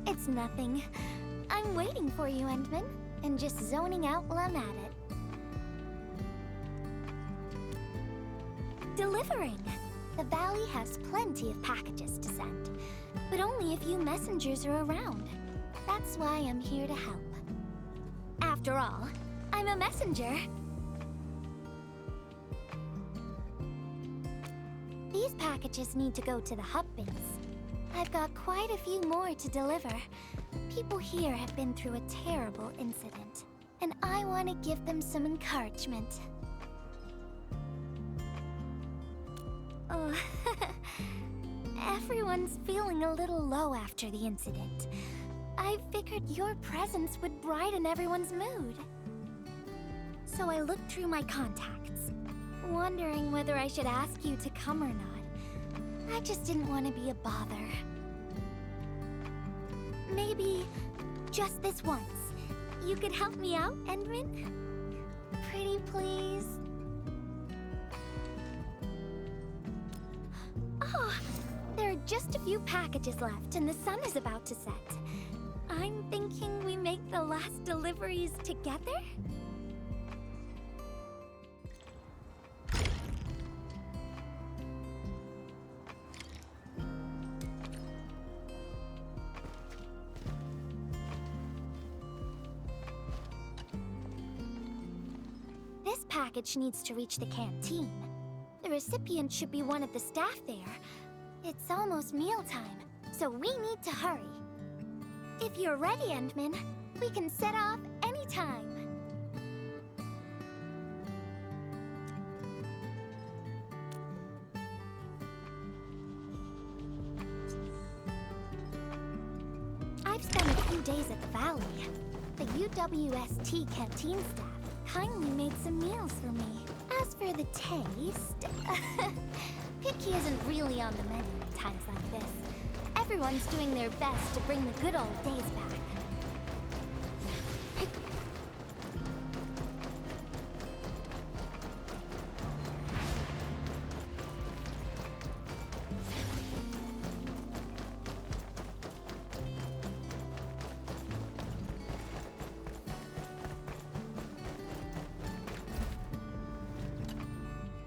It's nothing. I'm waiting for you, Endman, and just zoning out while I'm at it. Delivering! The valley has plenty of packages to send, but only a few messengers are around. That's why I'm here to help. After all, I'm a messenger. These packages need to go to the hub bins. I've got quite a few more to deliver. People here have been through a terrible incident, and I want to give them some encouragement. Oh, everyone's feeling a little low after the incident. I figured your presence would brighten everyone's mood. So I looked through my contacts, wondering whether I should ask you to come or not. I just didn't want to be a bother. Maybe just this once, you could help me out, Endman? Pretty please? Oh, there are just a few packages left and the sun is about to set. I'm thinking we make the last deliveries together? This package needs to reach the canteen. The recipient should be one of the staff there. It's almost mealtime, so we need to hurry. If you're ready, Endman, we can set off anytime. I've spent a few days at the valley. The UWST canteen staff kindly made some meals for me. As for the taste, picky isn't really on the menu at times like this. Everyone's doing their best to bring the good old days back.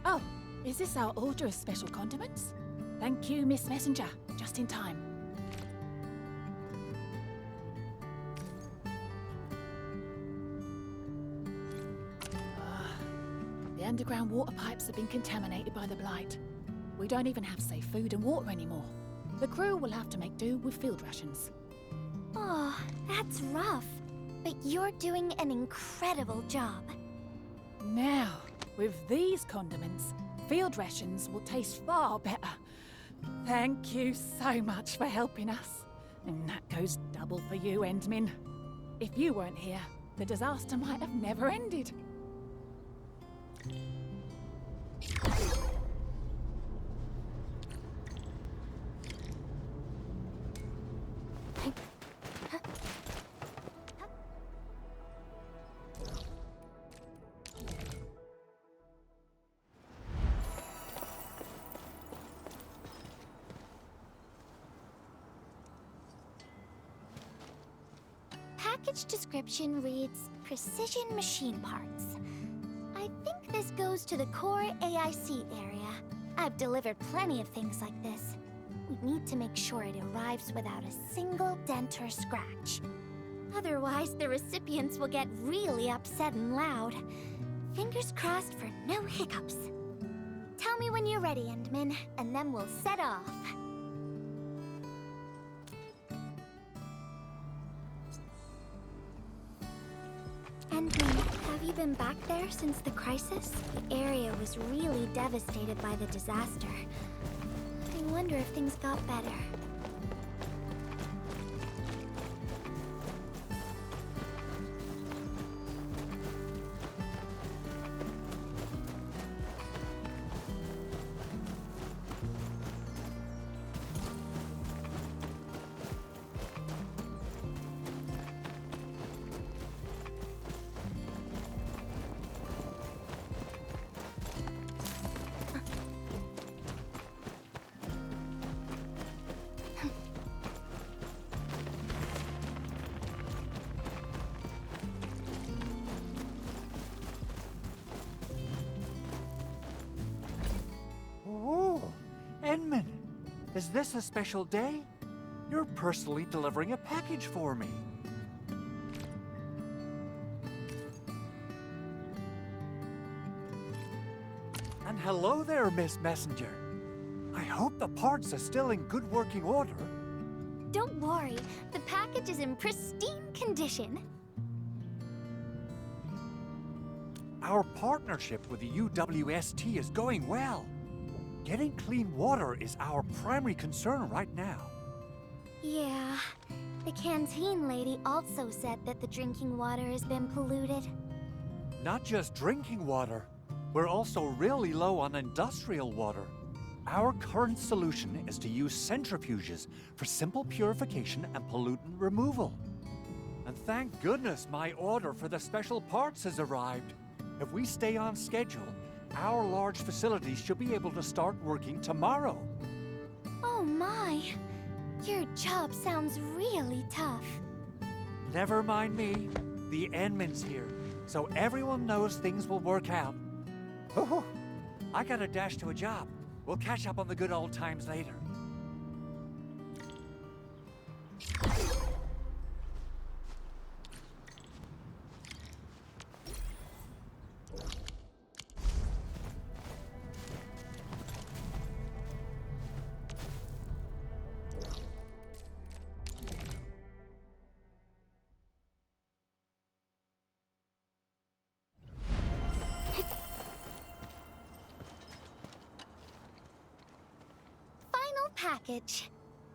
Oh, is this our order of special condiments? Thank you, Miss Messenger. Just in time. The underground water pipes have been contaminated by the blight. We don't even have safe food and water anymore. The crew will have to make do with field rations. Oh, that's rough. But you're doing an incredible job. Now, with these condiments, field rations will taste far better. Thank you so much for helping us. And that goes double for you, Endman. If you weren't here, the disaster might have never ended. Package description reads, Precision Machine Parts. I think this goes to the core AIC area. I've delivered plenty of things like this. We need to make sure it arrives without a single dent or scratch. Otherwise, the recipients will get really upset and loud. Fingers crossed for no hiccups. Tell me when you're ready, Endman, and then we'll set off. Endman, have you been back there since the crisis? The area was really devastated by the disaster. I wonder if things got better. Is this a special day? You're personally delivering a package for me. And hello there, Miss Messenger. I hope the parts are still in good working order. Don't worry, the package is in pristine condition. Our partnership with the UWST is going well. Getting clean water is our primary concern right now. Yeah, the canteen lady also said that the drinking water has been polluted. Not just drinking water, we're also really low on industrial water. Our current solution is to use centrifuges for simple purification and pollutant removal. And thank goodness my order for the special parts has arrived. If we stay on schedule, our large facilities should be able to start working tomorrow. Oh my, your job sounds really tough. Never mind me. The Endman's here, so everyone knows things will work out. Oh, I gotta dash to a job. We'll catch up on the good old times later. Final package.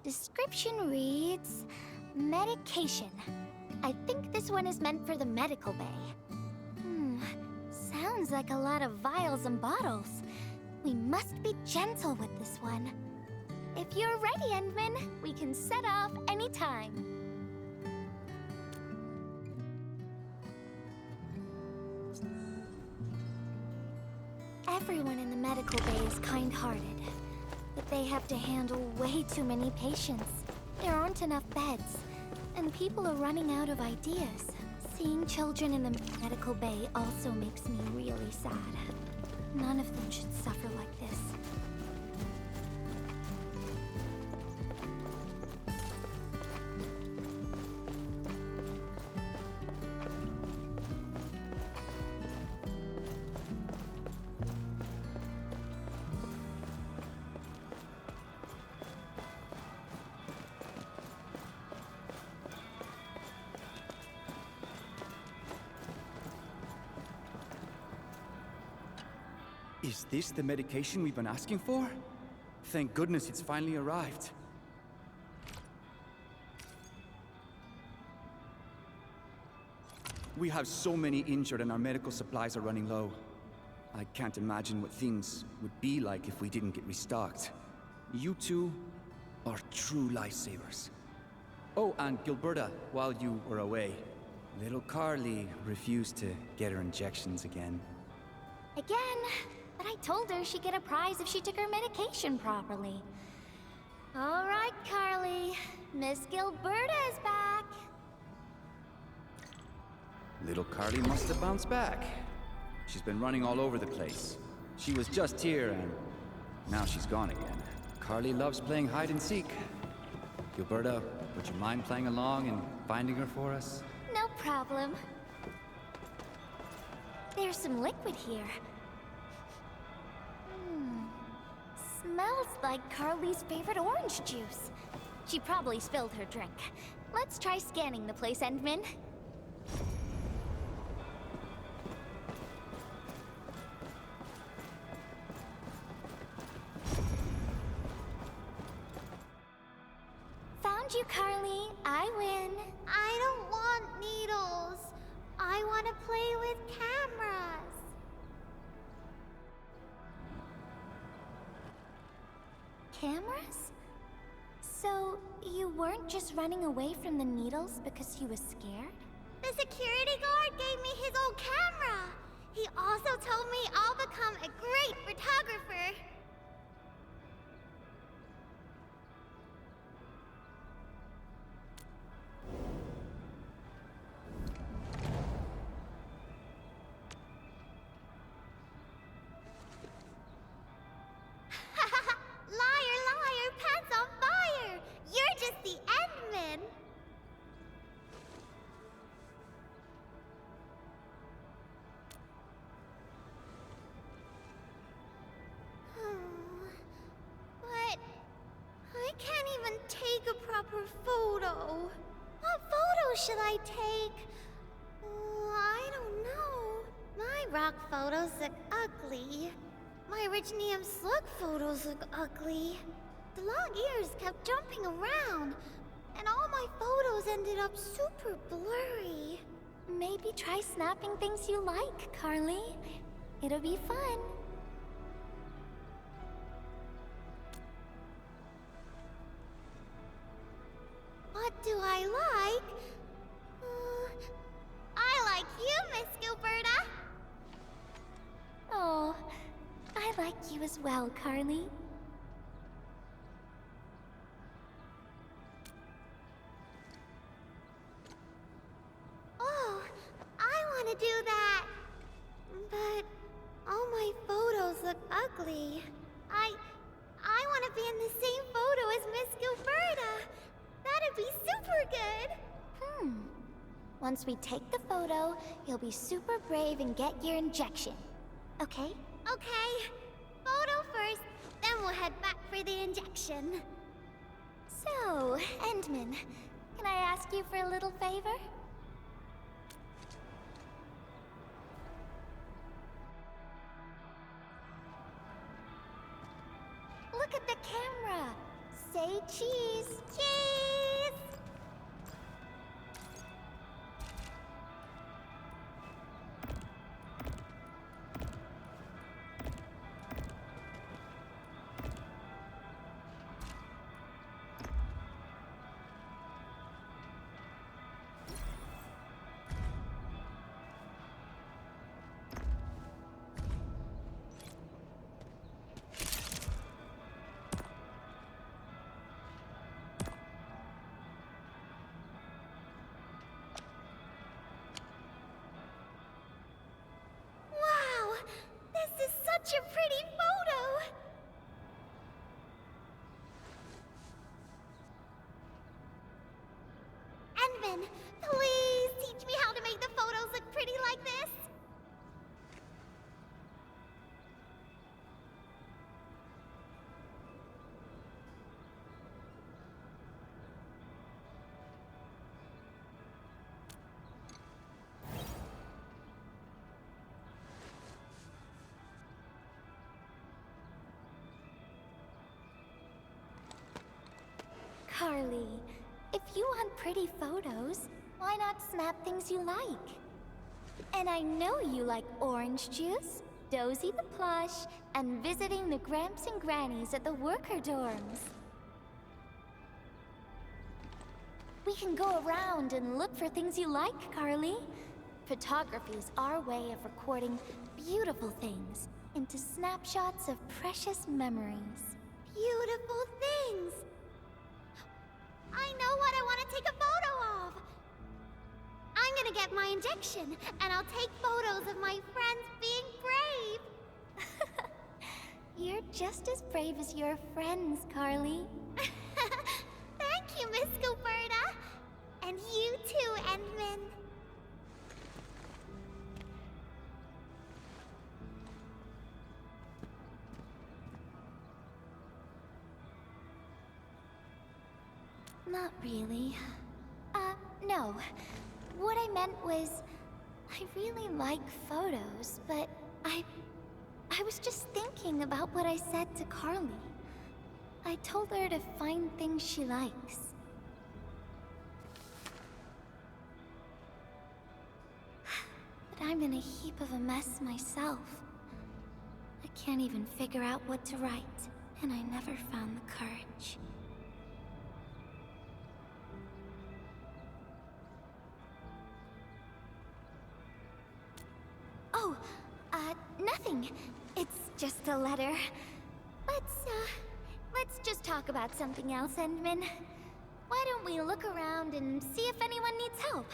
Description reads, medication. I think this one is meant for the medical bay. Sounds like a lot of vials and bottles. We must be gentle with this one. If you're ready, Endman, we can set off anytime. Everyone in the medical bay is kind-hearted, but they have to handle way too many patients. There aren't enough beds, and people are running out of ideas. Seeing children in the medical bay also makes me really sad. None of them should suffer like this. Is this the medication we've been asking for? Thank goodness it's finally arrived. We have so many injured and our medical supplies are running low. I can't imagine what things would be like if we didn't get restocked. You two are true lifesavers. Oh, and Gilberta, while you were away, little Carly refused to get her injections again. Again? But I told her she'd get a prize if she took her medication properly. All right, Carly. Miss Gilberta is back. Little Carly must have bounced back. She's been running all over the place. She was just here and now she's gone again. Carly loves playing hide and seek. Gilberta, would you mind playing along and finding her for us? No problem. There's some liquid here. Smells like Carly's favorite orange juice. She probably spilled her drink. Let's try scanning the place, Endman. Found you, Carly. I win. I don't want needles. I want to play with cameras. Cameras? So, you weren't just running away from the needles because you were scared? The security guard gave me his old camera. He also told me I'll become a great photographer. Liar, liar, pants take a proper photo. What photo should I take? I don't know. My rock photos look ugly. My Originium slug photos look ugly. The long ears kept jumping around, and all my photos ended up super blurry. Maybe try snapping things you like, Carly. It'll be fun. What do I like? I like you, Miss Gilberta. Oh, I like you as well, Carly. Oh, I want to do that. But all my photos look ugly. I want to be in the same photo as Miss Gilberta. That'd be super good. Once we take the photo, you'll be super brave and get your injection. Okay? Okay, photo first, then we'll head back for the injection. So, Endman, can I ask you for a little favor? Look at the camera. Say cheese. Cheese! Wow, this is such a pretty photo! Endman, please teach me how to make the photos look pretty like this. Carly, if you want pretty photos, why not snap things you like? And I know you like orange juice, Dozy the plush, and visiting the Gramps and Grannies at the worker dorms. We can go around and look for things you like, Carly. Photography is our way of recording beautiful things into snapshots of precious memories. Beautiful things. I know what I want to take a photo of. I'm gonna get my injection, and I'll take photos of my friends being brave. You're just as brave as your friends, Carly. Thank you, Miss Gilberta. And you too, Endman. Not really. No. What I meant was, I really like photos, but I was just thinking about what I said to Carly. I told her to find things she likes. But I'm in a heap of a mess myself. I can't even figure out what to write, and I never found the courage. Oh, nothing. It's just a letter. Let's just talk about something else, Endman. Why don't we look around and see if anyone needs help?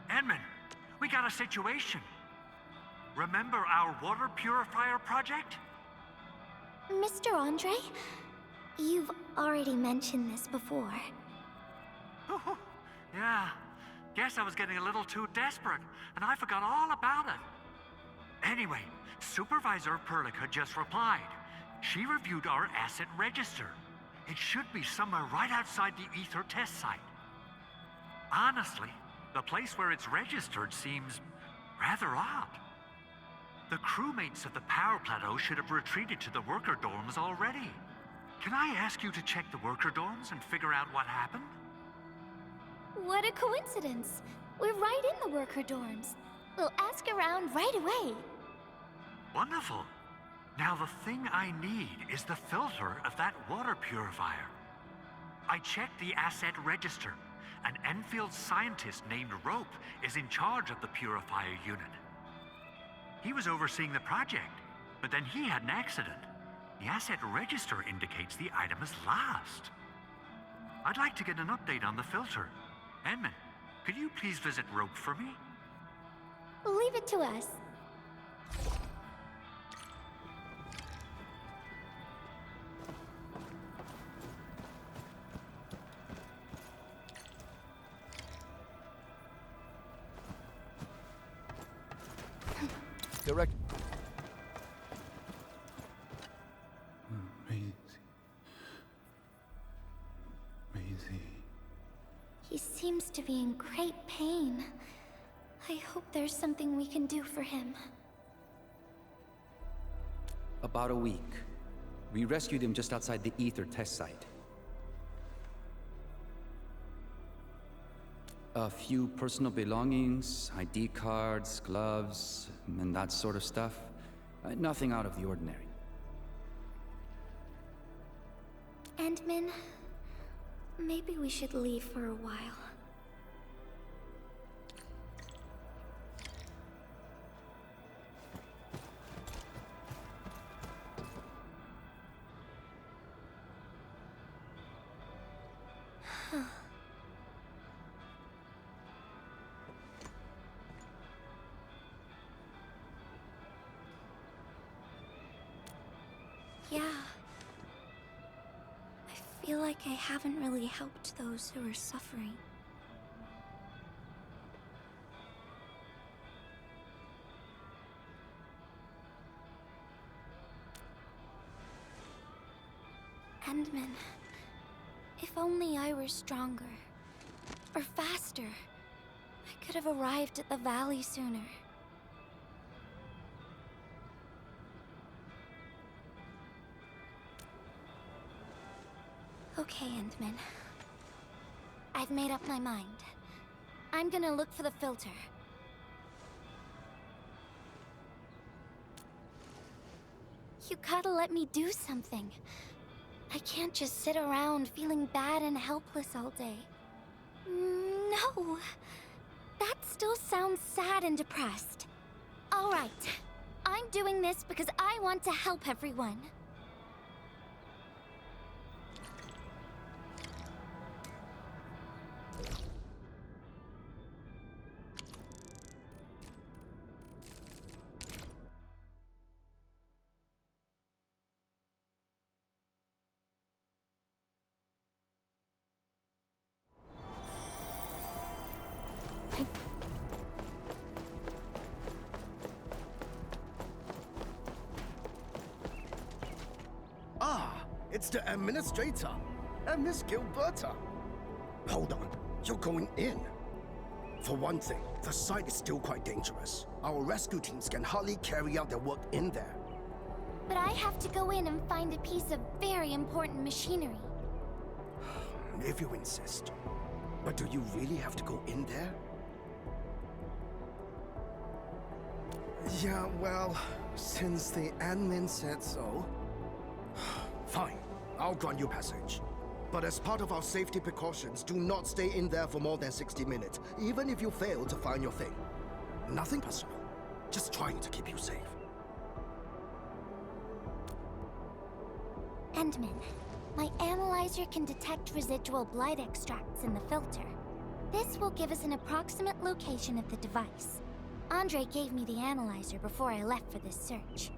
Edmund, we got a situation. Remember our water purifier project? Mr. Andre, you've already mentioned this before. Yeah, Guess I was getting a little too desperate, and I forgot all about it. Anyway, Supervisor Perlica just replied. She reviewed our asset register. It should be somewhere right outside the Ether test site. Honestly, the place where it's registered seems rather odd. The crewmates of the power plateau should have retreated to the worker dorms already. Can I ask you to check the worker dorms and figure out what happened? What a coincidence. We're right in the worker dorms. We'll ask around right away. Wonderful. Now the thing I need is the filter of that water purifier. I checked the asset register. An Endfield scientist named Rope is in charge of the purifier unit. He was overseeing the project, but then he had an accident. The asset register indicates the item is lost. I'd like to get an update on the filter. Edmund, could you please visit Rope for me? Leave it to us. Correct. Maisie. He seems to be in great pain. I hope there's something we can do for him. About a week. We rescued him just outside the Ether test site. A few personal belongings, ID cards, gloves, and that sort of stuff. Nothing out of the ordinary. Endman, maybe we should leave for a while. Yeah. I feel like I haven't really helped those who are suffering. Endman, if only I were stronger, or faster, I could have arrived at the valley sooner. Okay, Endman. I've made up my mind. I'm gonna look for the filter. You gotta let me do something. I can't just sit around feeling bad and helpless all day. No! That still sounds sad and depressed. All right. I'm doing this because I want to help everyone. It's the administrator, Miss Gilberta. Hold on, you're going in. For one thing, the site is still quite dangerous. Our rescue teams can hardly carry out their work in there. But I have to go in and find a piece of very important machinery. If you insist. But do you really have to go in there? Yeah, well, since the admin said so... Fine, I'll grant you passage. But as part of our safety precautions, do not stay in there for more than 60 minutes, even if you fail to find your thing. Nothing personal, just trying to keep you safe. Endman, my analyzer can detect residual blight extracts in the filter. This will give us an approximate location of the device. Andre gave me the analyzer before I left for this search.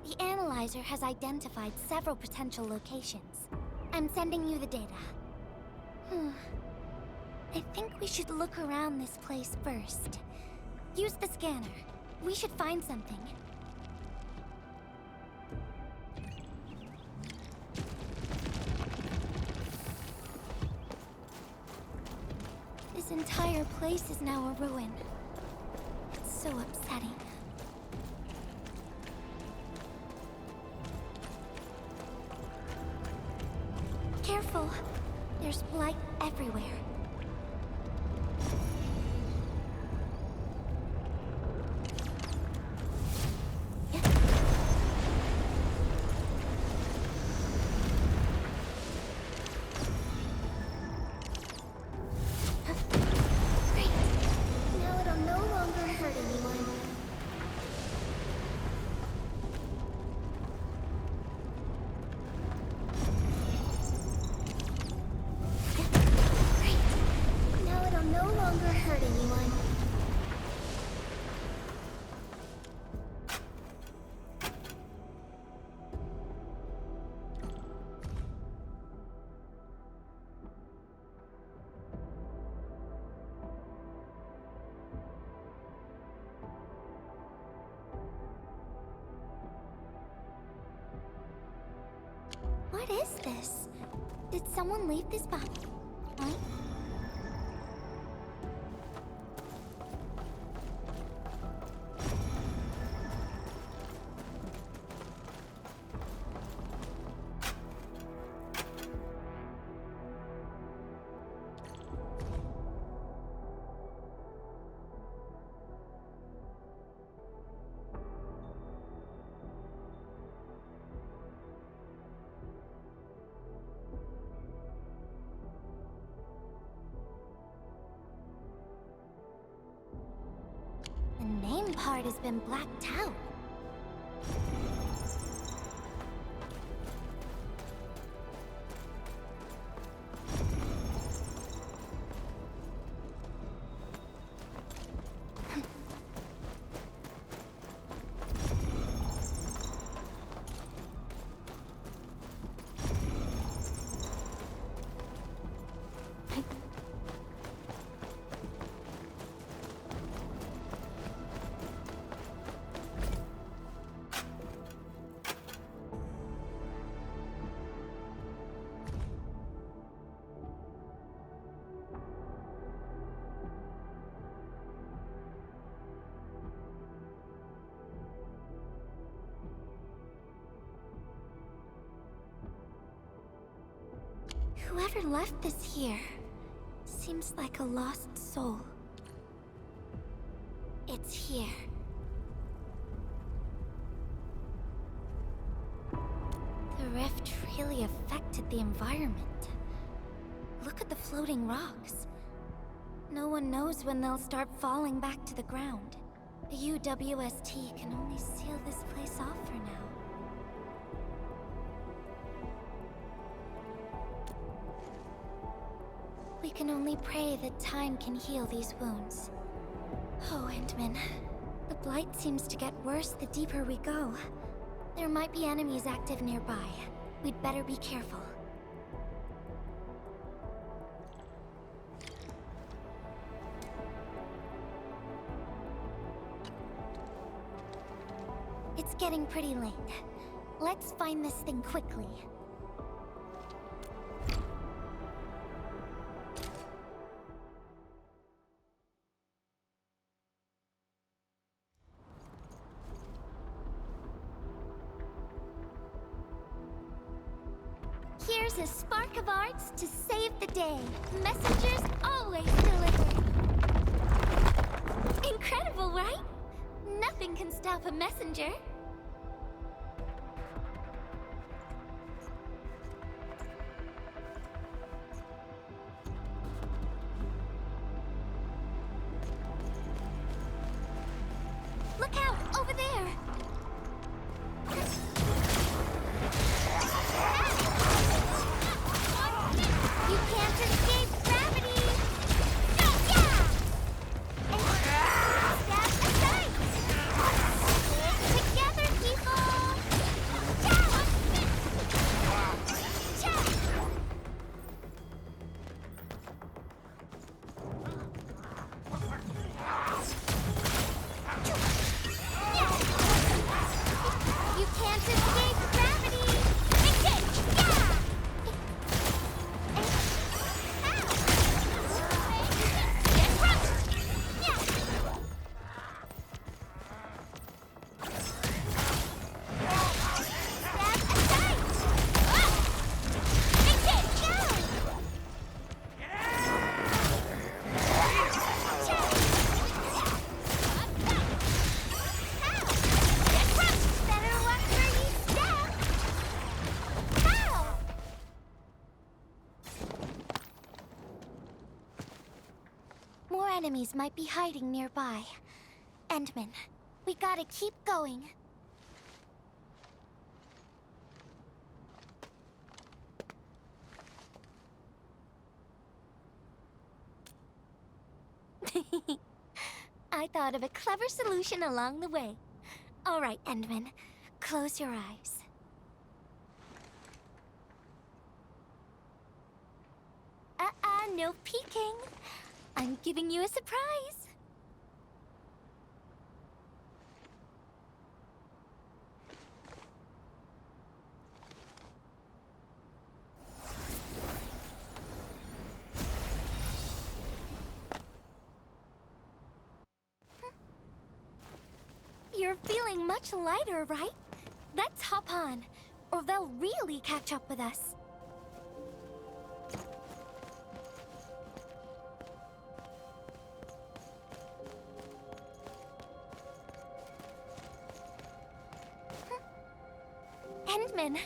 The analyzer has identified several potential locations. I'm sending you the data. I think we should look around this place first. Use the scanner. We should find something. This entire place is now a ruin. It's so upsetting. Careful. There's blight everywhere. Great. Now it'll no longer hurt anyone. Great. Now it'll no longer hurt anyone. What is this? Did someone leave this behind? Huh? The name part has been blacked out. Whoever left this here seems like a lost soul. It's here. The rift really affected the environment. Look at the floating rocks. No one knows when they'll start falling back to the ground. The UWST can only seal this place off for now. We can only pray that time can heal these wounds. Oh, Endman. The blight seems to get worse the deeper we go. There might be enemies active nearby. We'd better be careful. It's getting pretty late. Let's find this thing quickly. Here's a spark of arts to save the day. Messengers always deliver. Incredible, right? Nothing can stop a messenger. Look out, over there! You can't escape gravity! Yeah! And stab aside! Together! enemies might be hiding nearby. Endman, we gotta keep going. I thought of a clever solution along the way. All right, Endman, close your eyes. No peeking. I'm giving you a surprise. You're feeling much lighter, right? Let's hop on, or they'll really catch up with us. Endman,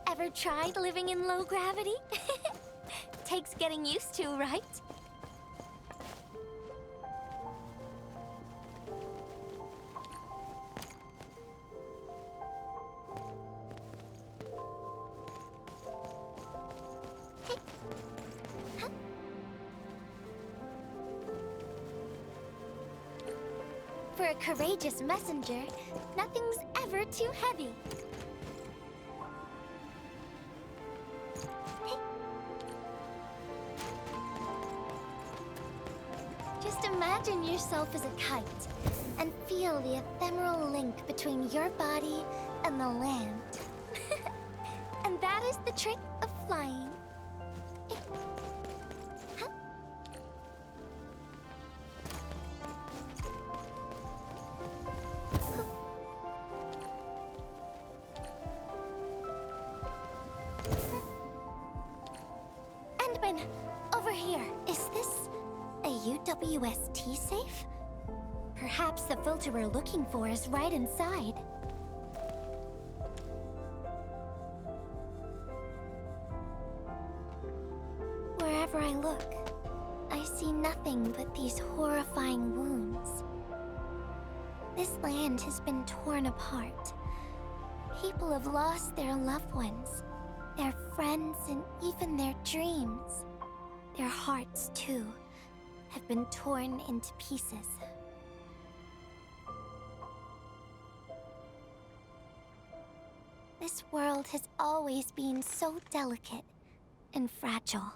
ever tried living in low gravity? Takes getting used to, right? Hey. Huh? For a courageous messenger, nothing's ever too heavy. Just imagine yourself as a kite, and feel the ephemeral link between your body and the land. And that is the trick of flying. Huh? Endman, over here. Is this a UWST safe? Perhaps the filter we're looking for is right inside. Wherever I look, I see nothing but these horrifying wounds. This land has been torn apart. People have lost their loved ones, their friends, and even their dreams. Their hearts, too, have been torn into pieces. This world has always been so delicate and fragile.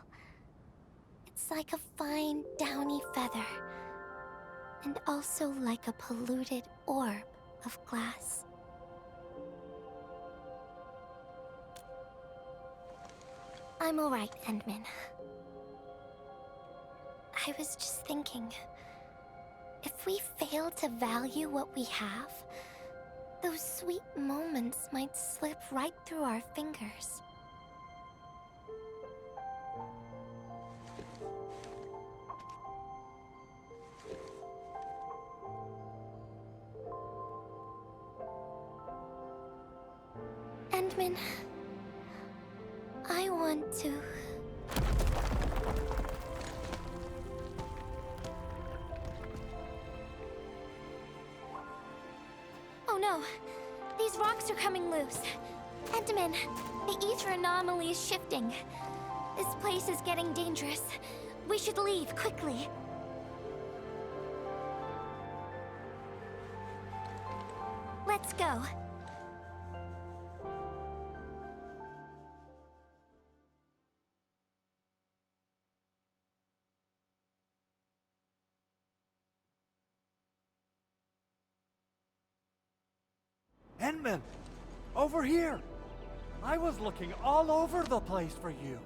It's like a fine, downy feather, and also like a polluted orb of glass. I'm all right, Endman. I was just thinking, if we fail to value what we have, those sweet moments might slip right through our fingers. Endman, I want to... Oh no! These rocks are coming loose. Endman, the ether anomaly is shifting. This place is getting dangerous. We should leave quickly. Let's go. Endman! Over here! I was looking all over the place for you.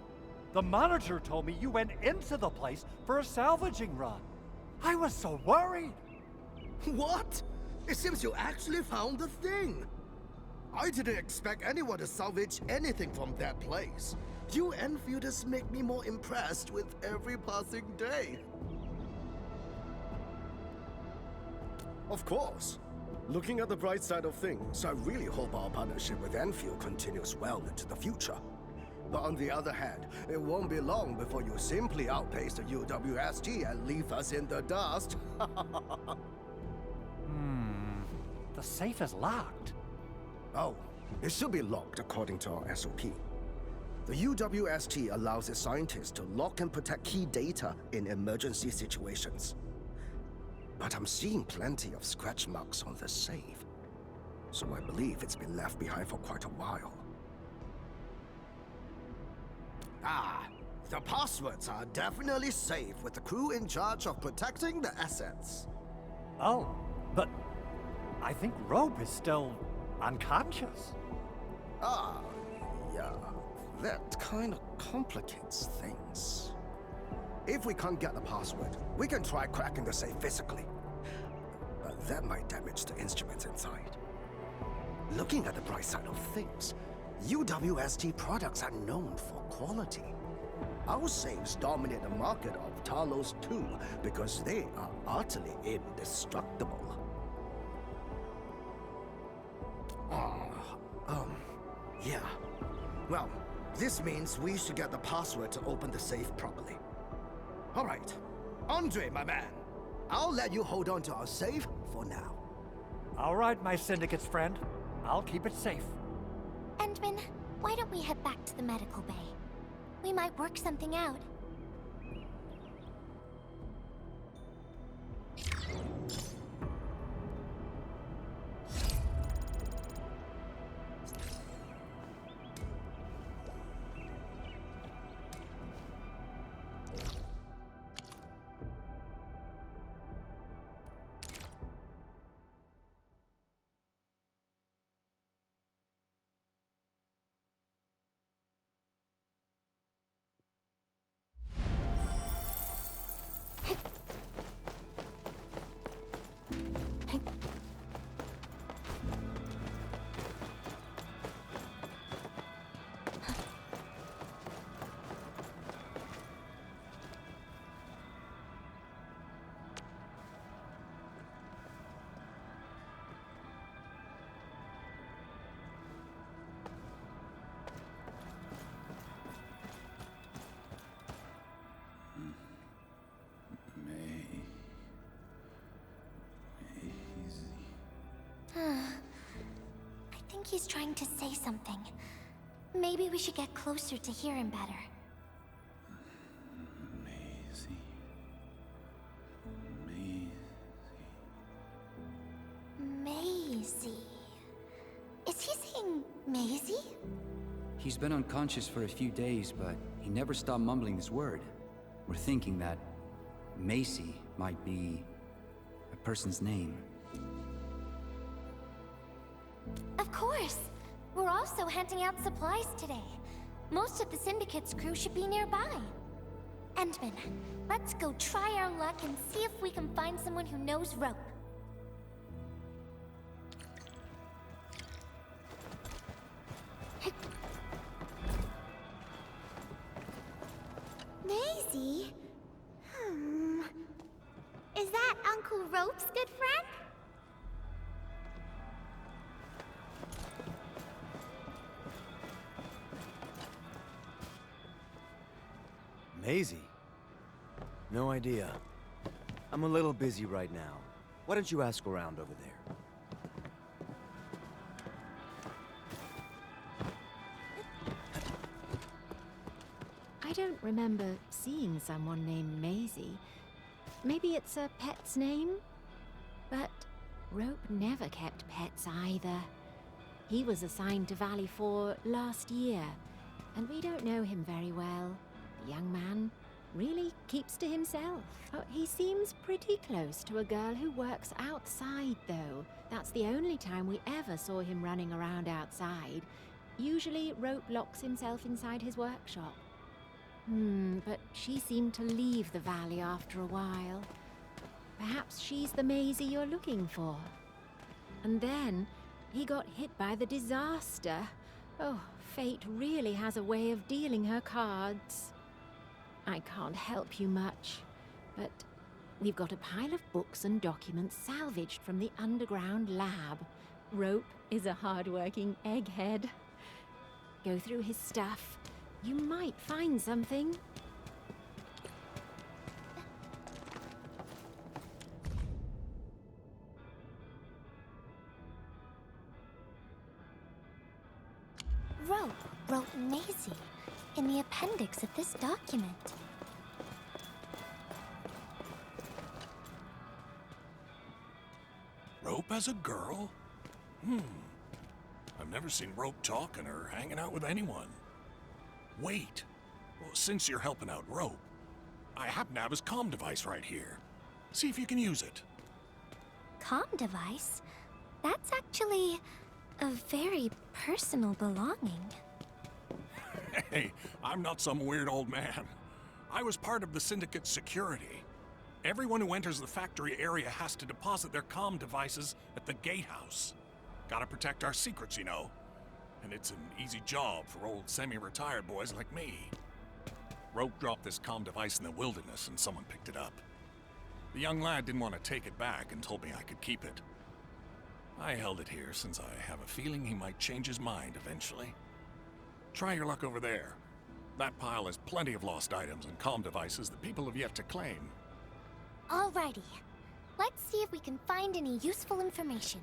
The manager told me you went into the place for a salvaging run. I was so worried. What? It seems you actually found the thing. I didn't expect anyone to salvage anything from that place. You Enfielders make me more impressed with every passing day. Of course. Looking at the bright side of things, I really hope our partnership with Endfield continues well into the future. But on the other hand, it won't be long before you simply outpace the UWST and leave us in the dust. The safe is locked. Oh, it should be locked according to our SOP. The UWST allows its scientists to lock and protect key data in emergency situations. But I'm seeing plenty of scratch marks on the safe, so I believe it's been left behind for quite a while. Ah, the passwords are definitely safe with the crew in charge of protecting the assets. Oh, but I think Rope is still unconscious. Ah, yeah, that kind of complicates things. If we can't get the password, we can try cracking the safe physically. But that might damage the instruments inside. Looking at the bright side of things, UWST products are known for quality. Our safes dominate the market of Talos too, because they are utterly indestructible. Yeah. Well, this means we should get the password to open the safe properly. All right. Andre, my man. I'll let you hold on to our safe for now. All right, my syndicate's friend. I'll keep it safe. Endman, why don't we head back to the medical bay? We might work something out. I think he's trying to say something. Maybe we should get closer to hear him better. Maisie. Is he saying Maisie? He's been unconscious for a few days, but he never stopped mumbling this word. We're thinking that Macy might be a person's name. Of course! We're also handing out supplies today. Most of the Syndicate's crew should be nearby. Endman, let's go try our luck and see if we can find someone who knows rope. Maisie? Is that Uncle Rope's good friend? Maisie? No idea. I'm a little busy right now. Why don't you ask around over there? I don't remember seeing someone named Maisie. Maybe it's a pet's name? But Rope never kept pets either. He was assigned to Valley 4 last year, and we don't know him very well. The young man really keeps to himself. Oh, he seems pretty close to a girl who works outside, though. That's the only time we ever saw him running around outside. Usually, Rope locks himself inside his workshop. But she seemed to leave the valley after a while. Perhaps she's the Maisie you're looking for. And then, he got hit by the disaster. Oh, fate really has a way of dealing her cards. I can't help you much, but we've got a pile of books and documents salvaged from the underground lab. Rope is a hard-working egghead. Go through his stuff, You might find something. Rope wrote Maisie in the appendix of this document. Rope as a girl? I've never seen Rope talking or hanging out with anyone. Wait. Well, since you're helping out Rope, I happen to have his comm device right here. See if you can use it. Comm device? That's actually a very personal belonging. Hey, I'm not some weird old man. I was part of the Syndicate's security. Everyone who enters the factory area has to deposit their comm devices at the gatehouse. Gotta protect our secrets, you know. And it's an easy job for old semi-retired boys like me. Rope dropped this comm device in the wilderness and someone picked it up. The young lad didn't want to take it back and told me I could keep it. I held it here since I have a feeling he might change his mind eventually. Try your luck over there. That pile has plenty of lost items and comm devices that people have yet to claim. Alrighty. Let's see if we can find any useful information.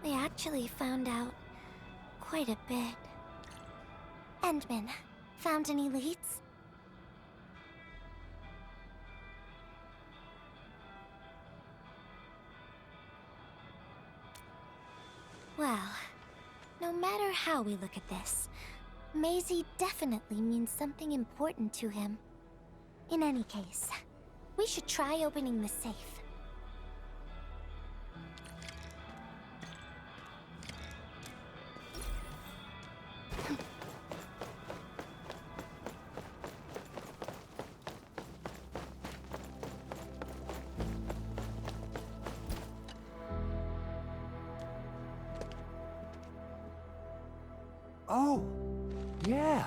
We actually found out quite a bit. Endman, found any leads? Well, no matter how we look at this, Maisie definitely means something important to him. In any case, we should try opening the safe. Oh, yeah.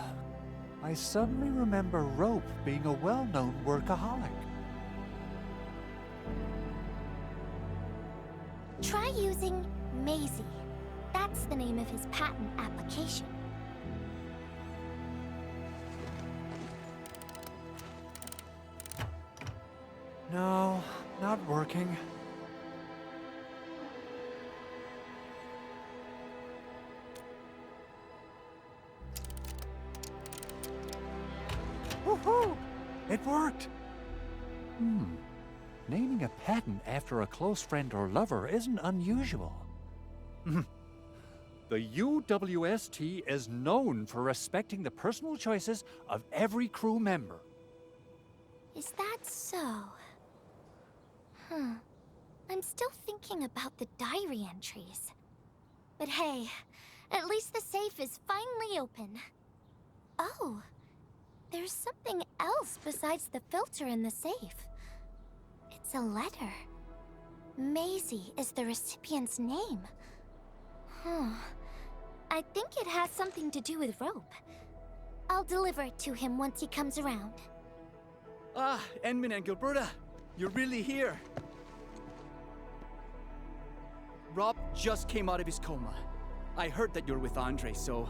I suddenly remember Rope being a well-known workaholic. Try using Maisie. That's the name of his patent application. No, not working. Woohoo! It worked! Naming a patent after a close friend or lover isn't unusual. The UWST is known for respecting the personal choices of every crew member. Is that so? I'm still thinking about the diary entries. But hey, at least the safe is finally open. Oh, there's something else besides the filter in the safe. It's a letter. Maisie is the recipient's name. I think it has something to do with Rope. I'll deliver it to him once he comes around. Ah, Endman and Gilberta, you're really here. just came out of his coma. I heard that you're with Andre, so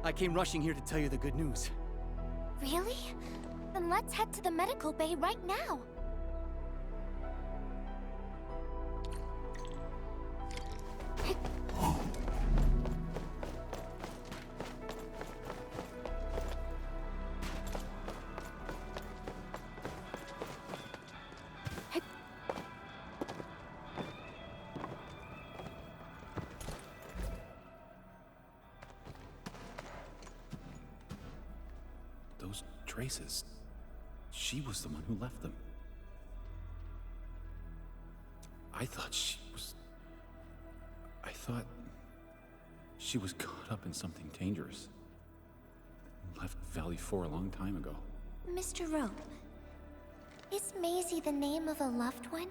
I came rushing here to tell you the good news. Really? Then let's head to the medical bay right now. Those traces. She was the one who left them. I thought she was caught up in something dangerous. Left Valley 4 a long time ago. Mr. Rope, is Maisie the name of a loved one?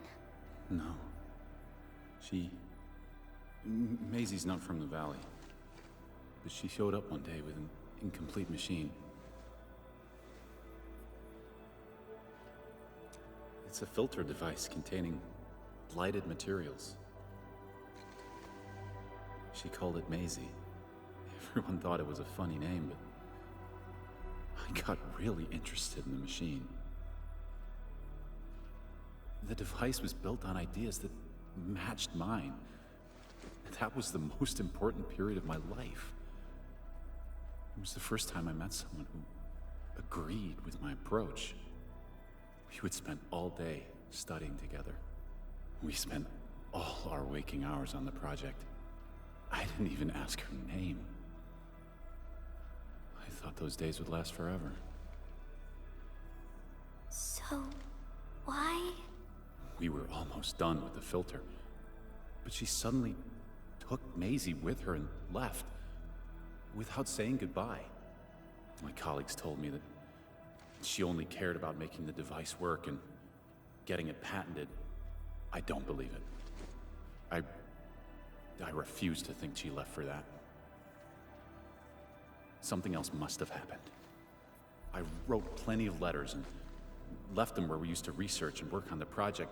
No. Maisie's not from the Valley. But she showed up one day with an incomplete machine. It's a filter device containing blighted materials. She called it Maisie. Everyone thought it was a funny name, but I got really interested in the machine. The device was built on ideas that matched mine. That was the most important period of my life. It was the first time I met someone who agreed with my approach. We would spend all day studying together. We spent all our waking hours on the project. I didn't even ask her name. I thought those days would last forever. So, why? We were almost done with the filter, but she suddenly took Maisie with her and left, without saying goodbye. My colleagues told me that she only cared about making the device work and getting it patented. I don't believe it. I refuse to think she left for that. Something else must have happened. I wrote plenty of letters and left them where we used to research and work on the project,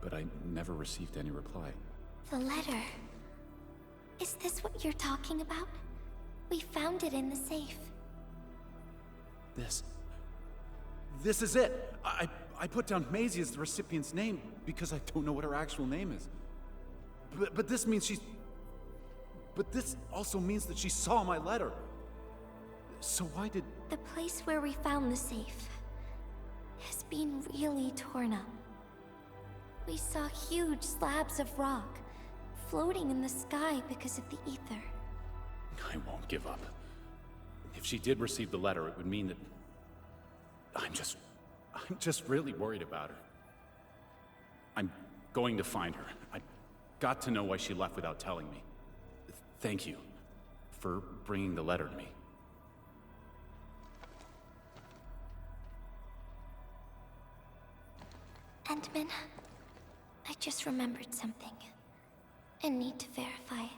but I never received any reply. The letter. Is this what you're talking about? We found it in the safe. This is it! I put down Maisie as the recipient's name because I don't know what her actual name is. But this means But this also means that she saw my letter. So why did... The place where we found the safe has been really torn up. We saw huge slabs of rock floating in the sky because of the ether. I won't give up. If she did receive the letter, it would mean that... I'm just really worried about her. I'm going to find her. I've got to know why she left without telling me. Thank you for bringing the letter to me. Endman, I just remembered something. I need to verify it.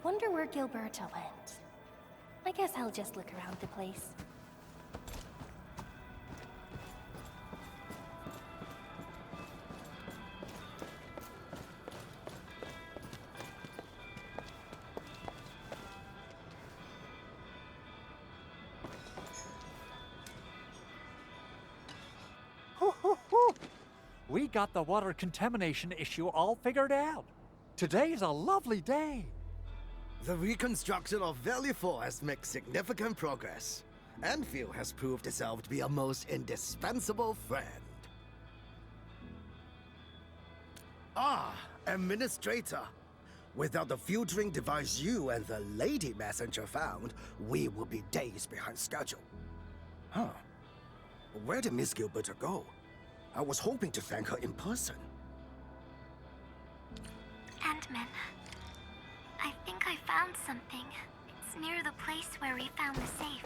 Wonder where Gilberta went. I guess I'll just look around the place. We got the water contamination issue all figured out. Today's a lovely day. The reconstruction of Valley 4 has made significant progress. Endfield has proved itself to be a most indispensable friend. Ah, Administrator. Without the filtering device you and the lady messenger found, we will be days behind schedule. Huh. Where did Miss Gilberta go? I was hoping to thank her in person. Endman, I think I found something. It's near the place where we found the safe.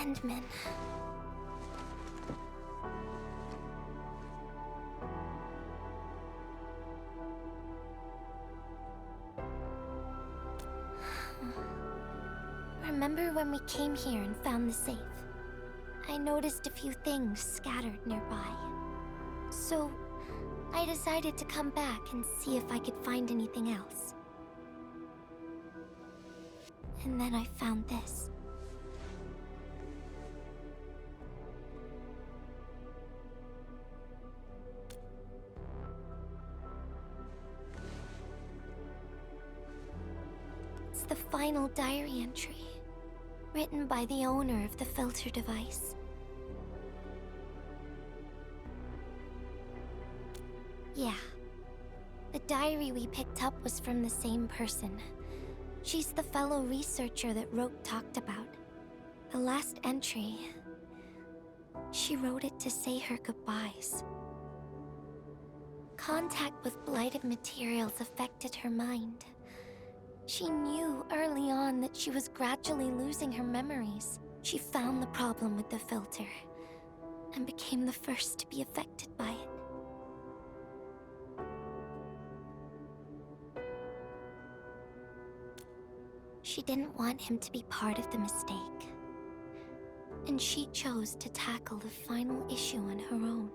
Endman. Remember when we came here and found the safe? I noticed a few things scattered nearby. So, I decided to come back and see if I could find anything else. And then I found this. It's the final diary entry, written by the owner of the filter device. Yeah. The diary we picked up was from the same person. She's the fellow researcher that Roke talked about. The last entry, she wrote it to say her goodbyes. Contact with blighted materials affected her mind. She knew early on that she was gradually losing her memories. She found the problem with the filter, and became the first to be affected by it. She didn't want him to be part of the mistake, and she chose to tackle the final issue on her own.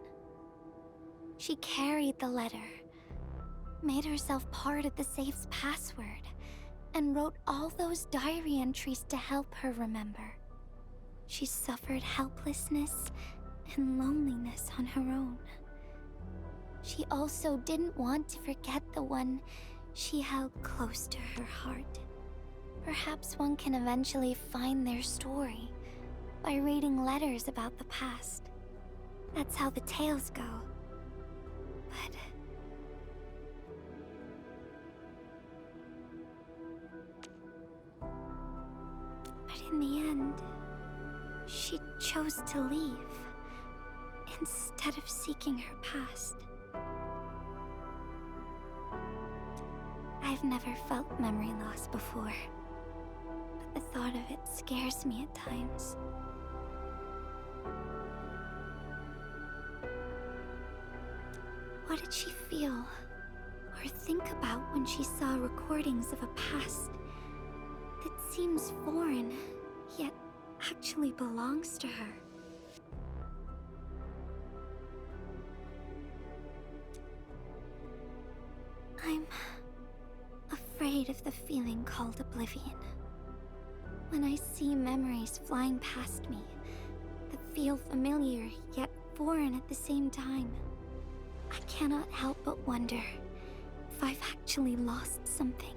She carried the letter, made herself part of the safe's password, and wrote all those diary entries to help her remember. She suffered helplessness and loneliness on her own. She also didn't want to forget the one she held close to her heart. Perhaps one can eventually find their story by reading letters about the past. That's how the tales go. But in the end, she chose to leave instead of seeking her past. I've never felt memory loss before, but the thought of it scares me at times. What did she feel or think about when she saw recordings of a past that seems foreign, yet actually belongs to her? I'm afraid of the feeling called oblivion. When I see memories flying past me that feel familiar yet foreign at the same time, I cannot help but wonder if I've actually lost something.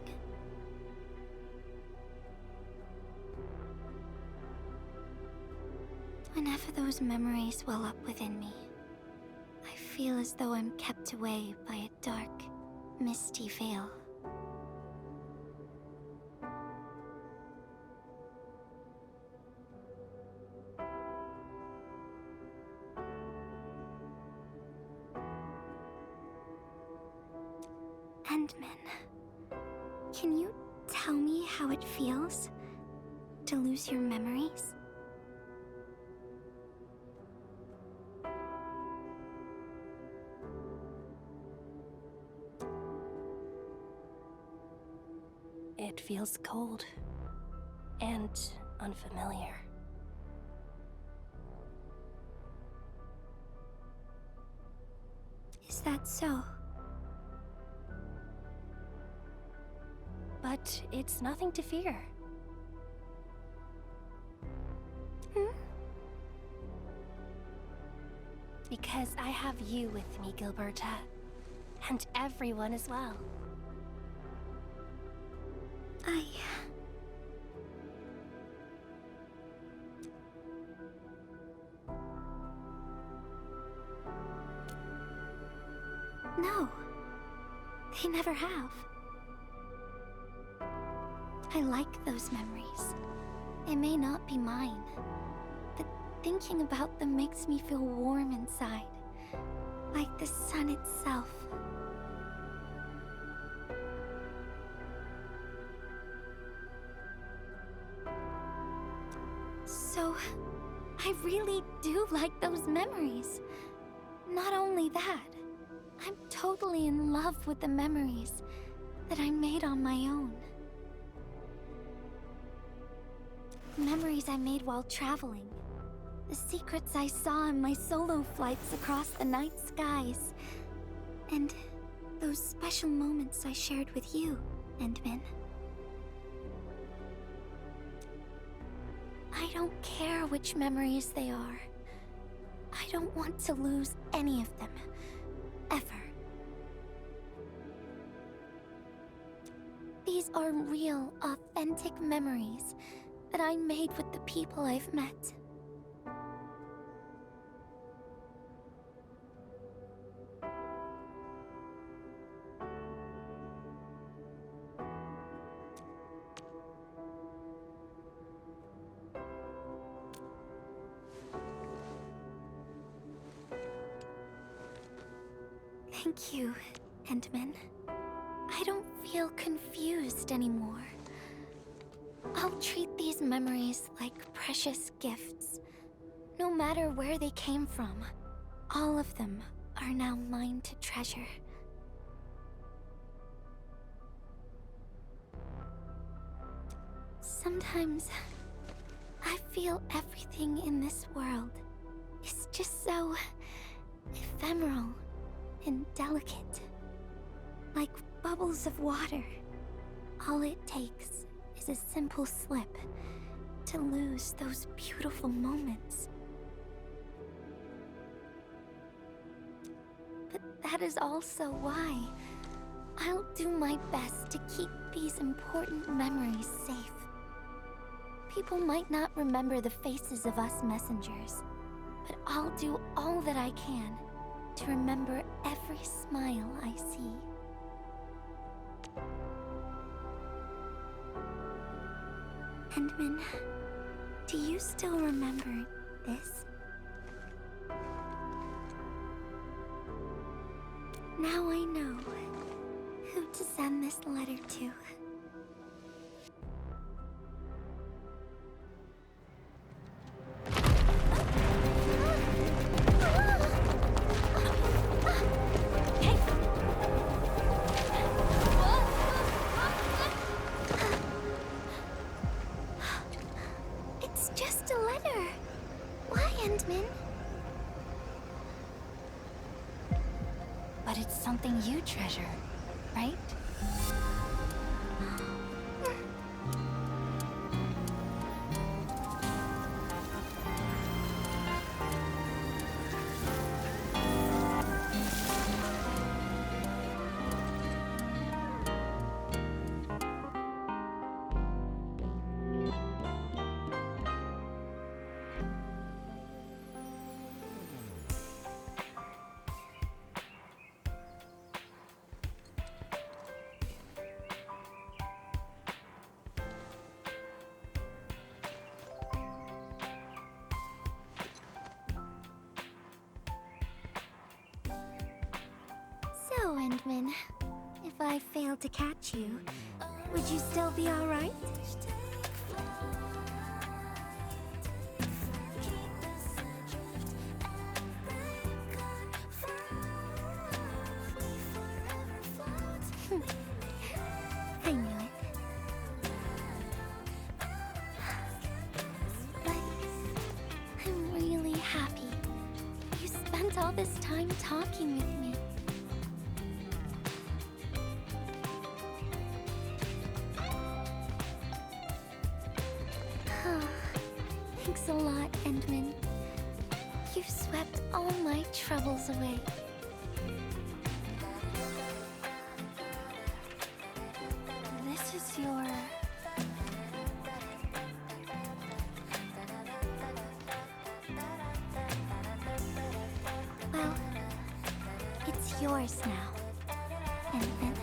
Whenever those memories well up within me, I feel as though I'm kept away by a dark, misty veil. Endman, can you tell me how it feels to lose your memories? It feels cold and unfamiliar. Is that so? But it's nothing to fear. Because I have you with me, Gilberta. And everyone as well. No. They never have. I like those memories. They may not be mine, but thinking about them makes me feel warm inside, like the sun itself. So, do like those memories. Not only that, I'm totally in love with the memories that I made on my own. Memories I made while traveling. The secrets I saw in my solo flights across the night skies. And those special moments I shared with you, Endman. I don't care which memories they are. I don't want to lose any of them. Ever. These are real, authentic memories that I made with the people I've met. Thank you, Endman. I don't feel confused anymore. I'll treat these memories like precious gifts. No matter where they came from, all of them are now mine to treasure. Sometimes, I feel everything in this world is just so ephemeral and delicate. Like bubbles of water. All it takes is a simple slip to lose those beautiful moments. But that is also why I'll do my best to keep these important memories safe. People might not remember the faces of us messengers, but I'll do all that I can to remember every smile I see. Endman, do you still remember this? Now I know who to send this letter to. It's just a letter. Why, Endman? But it's something you treasure, right? So, Endman, if I failed to catch you, would you still be alright? I knew it. But I'm really happy you spent all this time talking with me. Thanks a lot, Endman. You've swept all my troubles away. This is your... Well, it's yours now, Endman.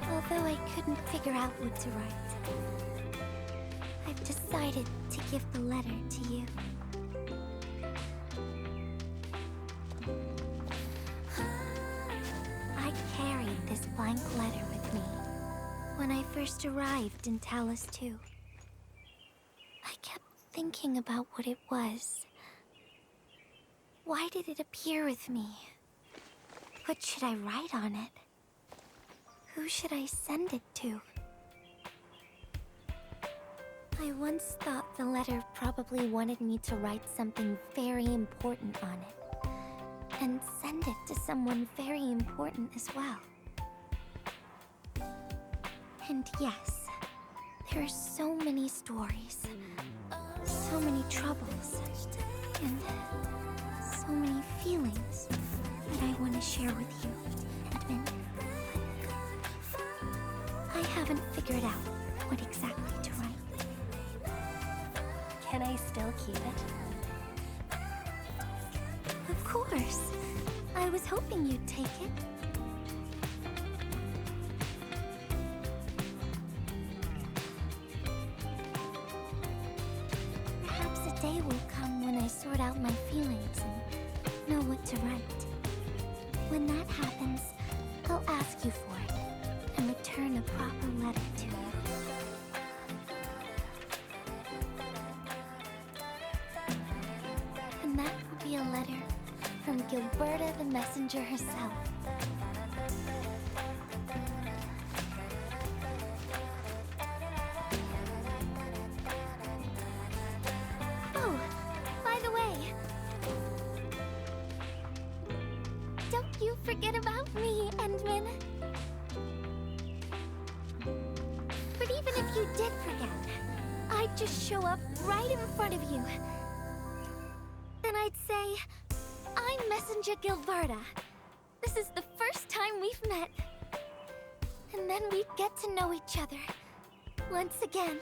Although I couldn't figure out what to write, I've decided to give the letter to you. I carried this blank letter with me when I first arrived in Talus 2. I kept thinking about what it was. Why did it appear with me? What should I write on it? Who should I send it to? I once thought the letter probably wanted me to write something very important on it, and send it to someone very important as well. And yes, there are so many stories, so many troubles, and so many feelings that I want to share with you, Edmund. I haven't figured out what exactly to write. Can I still keep it? Of course. I was hoping you'd take it. Perhaps a day will come when I sort out my feelings and know what to write. When that happens, I'll ask you for it and return a proper letter to you. And that will be a letter from Gilberta the messenger herself. Oh, by the way, don't you forget about me, Endman. But even if you did forget, I'd just show up right in front of you. Then I'd say, I'm Messenger Gilberta. This is the first time we've met. And then we'd get to know each other once again.